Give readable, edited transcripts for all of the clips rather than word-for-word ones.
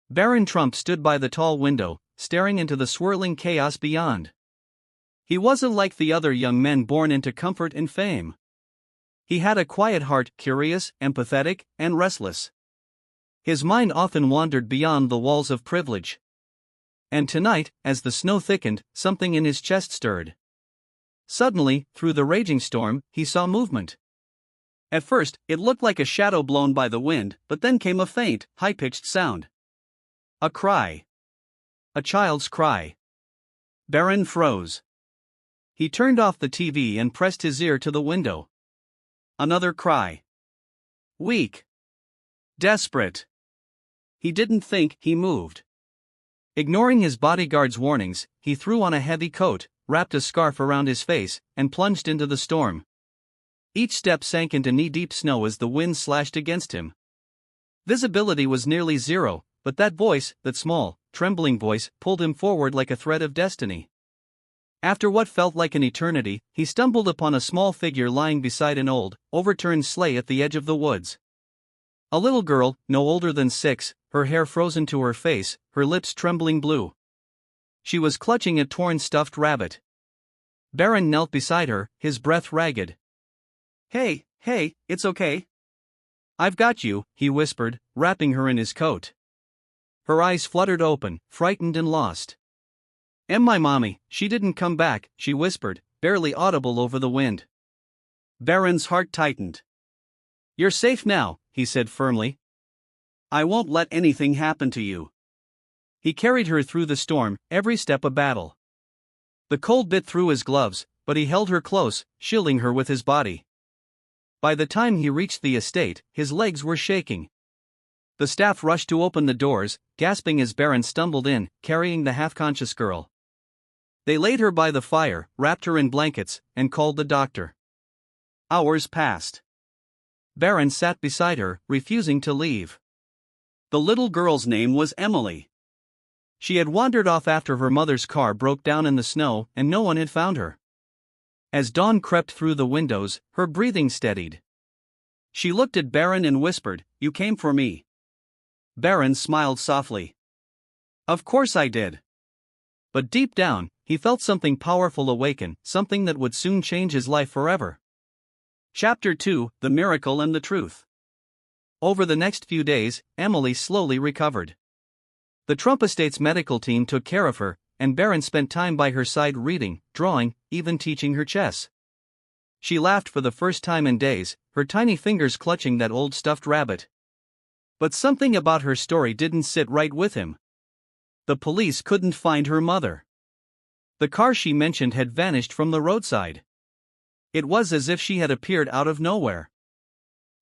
Barron Trump stood by the tall window, staring into the swirling chaos beyond. He wasn't like the other young men born into comfort and fame. He had a quiet heart, curious, empathetic, and restless. His mind often wandered beyond the walls of privilege. And tonight, as the snow thickened, something in his chest stirred. Suddenly, through the raging storm, he saw movement. At first, it looked like a shadow blown by the wind, but then came a faint, high-pitched sound. A cry. A child's cry. Barron froze. He turned off the TV and pressed his ear to the window. Another cry. Weak. Desperate. He didn't think, he moved. Ignoring his bodyguard's warnings, he threw on a heavy coat, wrapped a scarf around his face, and plunged into the storm. Each step sank into knee-deep snow as the wind slashed against him. Visibility was nearly zero, but that voice, that small, trembling voice, pulled him forward like a thread of destiny. After what felt like an eternity, he stumbled upon a small figure lying beside an old, overturned sleigh at the edge of the woods. A little girl, no older than 6, her hair frozen to her face, her lips trembling blue. She was clutching a torn stuffed rabbit. Barron knelt beside her, his breath ragged. Hey, it's okay. I've got you, he whispered, wrapping her in his coat. Her eyes fluttered open, frightened and lost. My mommy, she didn't come back, she whispered, barely audible over the wind. Barron's heart tightened. You're safe now, he said firmly. I won't let anything happen to you. He carried her through the storm, every step a battle. The cold bit through his gloves, but he held her close, shielding her with his body. By the time he reached the estate, his legs were shaking. The staff rushed to open the doors, gasping as Barron stumbled in, carrying the half-conscious girl. They laid her by the fire, wrapped her in blankets, and called the doctor. Hours passed. Barron sat beside her, refusing to leave. The little girl's name was Emily. She had wandered off after her mother's car broke down in the snow, and no one had found her. As dawn crept through the windows, her breathing steadied. She looked at Barron and whispered, "You came for me." Barron smiled softly. Of course I did. But deep down, he felt something powerful awaken, something that would soon change his life forever. Chapter 2: The Miracle and the Truth. Over the next few days, Emily slowly recovered. The Trump estate's medical team took care of her, and Barron spent time by her side reading, drawing, even teaching her chess. She laughed for the first time in days, her tiny fingers clutching that old stuffed rabbit. But something about her story didn't sit right with him. The police couldn't find her mother. The car she mentioned had vanished from the roadside. It was as if she had appeared out of nowhere.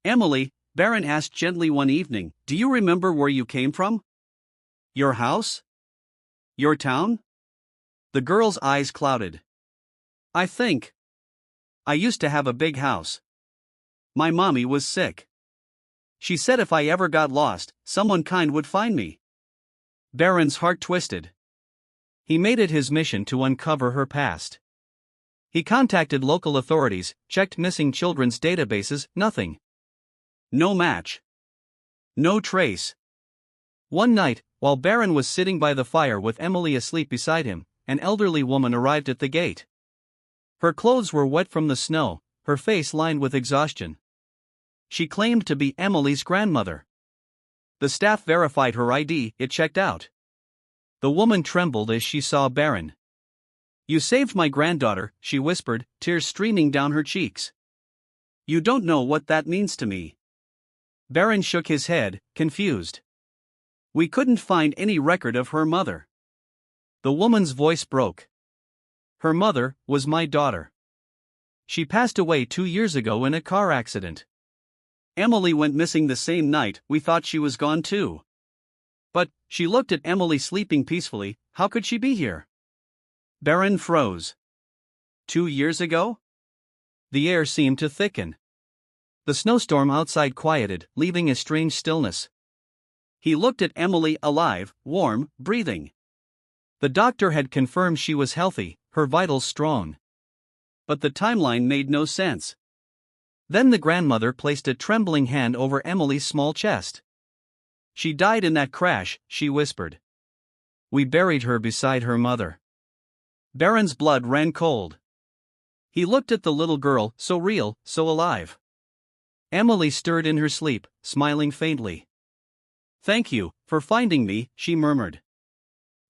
Emily, Barron asked gently one evening, do you remember where you came from? Your house? Your town? The girl's eyes clouded. I used to have a big house. My mommy was sick. She said if I ever got lost, someone kind would find me. Barron's heart twisted. He made it his mission to uncover her past. He contacted local authorities, checked missing children's databases, nothing. No match. No trace. One night, while Barron was sitting by the fire with Emily asleep beside him, an elderly woman arrived at the gate. Her clothes were wet from the snow, her face lined with exhaustion. She claimed to be Emily's grandmother. The staff verified her ID, it checked out. The woman trembled as she saw Barron. You saved my granddaughter, she whispered, tears streaming down her cheeks. You don't know what that means to me. Barron shook his head, confused. We couldn't find any record of her mother. The woman's voice broke. Her mother was my daughter. She passed away 2 years ago in a car accident. Emily went missing the same night, we thought she was gone too. But, she looked at Emily sleeping peacefully, how could she be here? Barron froze. 2 years ago? The air seemed to thicken. The snowstorm outside quieted, leaving a strange stillness. He looked at Emily alive, warm, breathing. The doctor had confirmed she was healthy, her vitals strong. But the timeline made no sense. Then the grandmother placed a trembling hand over Emily's small chest. "She died in that crash," she whispered. "We buried her beside her mother." Barron's blood ran cold. He looked at the little girl, so real, so alive. Emily stirred in her sleep, smiling faintly. "Thank you for finding me," she murmured.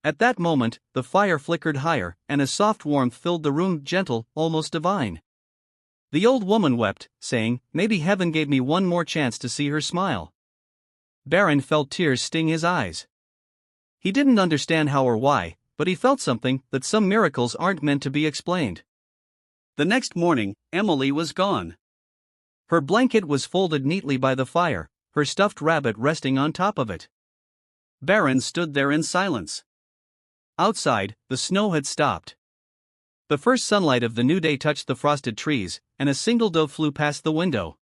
At that moment, the fire flickered higher, and a soft warmth filled the room, gentle, almost divine. The old woman wept, saying, "Maybe heaven gave me one more chance to see her smile." Barron felt tears sting his eyes. He didn't understand how or why, but he felt something, that some miracles aren't meant to be explained. The next morning, Emily was gone. Her blanket was folded neatly by the fire, her stuffed rabbit resting on top of it. Barron stood there in silence. Outside, the snow had stopped. The first sunlight of the new day touched the frosted trees, and a single dove flew past the window.